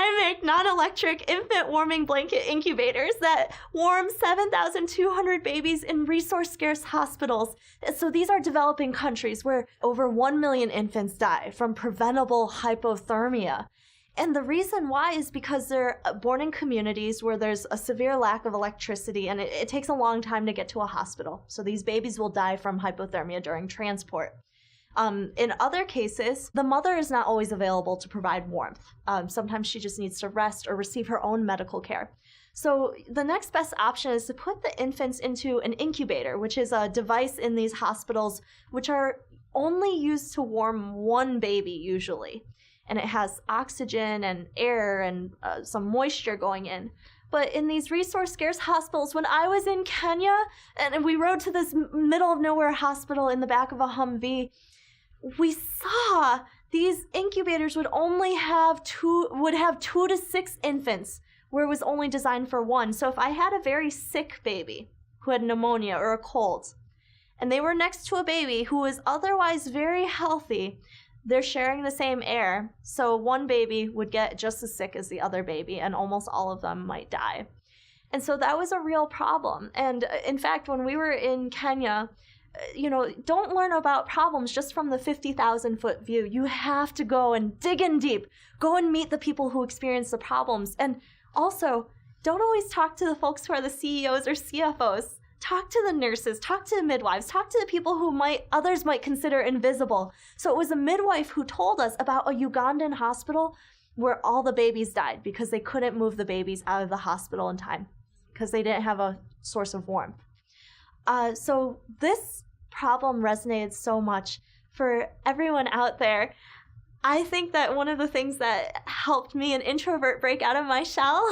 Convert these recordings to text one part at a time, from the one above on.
I make non-electric infant warming blanket incubators that warm 7,200 babies in resource-scarce hospitals. So these are developing countries where over 1 million infants die from preventable hypothermia. And the reason why is because they're born in communities where there's a severe lack of electricity, and it takes a long time to get to a hospital. So these babies will die from hypothermia during transport. In other cases, the mother is not always available to provide warmth. Sometimes she just needs to rest or receive her own medical care. So the next best option is to put the infants into an incubator, which is a device in these hospitals which are only used to warm one baby usually. And it has oxygen and air and some moisture going in. But in these resource-scarce hospitals, when I was in Kenya, and we rode to this middle of nowhere hospital in the back of a Humvee, we saw these incubators would have 2 to 6 infants, where it was only designed for 1. So if I had a very sick baby who had pneumonia or a cold, and they were next to a baby who was otherwise very healthy, they're sharing the same air, so one baby would get just as sick as the other baby, and almost all of them might die. And so that was a real problem. And in fact, when we were in Kenya, don't learn about problems just from the 50,000-foot view. You have to go and dig in deep. Go and meet the people who experience the problems. And also, don't always talk to the folks who are the CEOs or CFOs. Talk to the nurses, talk to the midwives, talk to the people who others might consider invisible. So it was a midwife who told us about a Ugandan hospital where all the babies died because they couldn't move the babies out of the hospital in time because they didn't have a source of warmth. So this problem resonated so much for everyone out there. I think that one of the things that helped me, an introvert, break out of my shell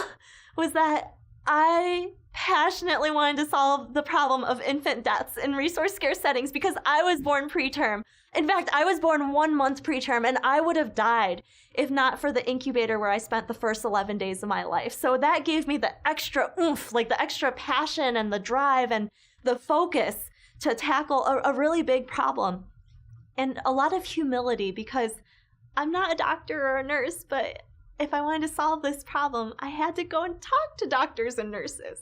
was that I passionately wanted to solve the problem of infant deaths in resource-scarce settings because I was born preterm. In fact, I was born 1 month preterm, and I would have died if not for the incubator where I spent the first 11 days of my life. So that gave me the extra oomph, like the extra passion and the drive and the focus to tackle a really big problem. And a lot of humility, because I'm not a doctor or a nurse, but if I wanted to solve this problem, I had to go and talk to doctors and nurses.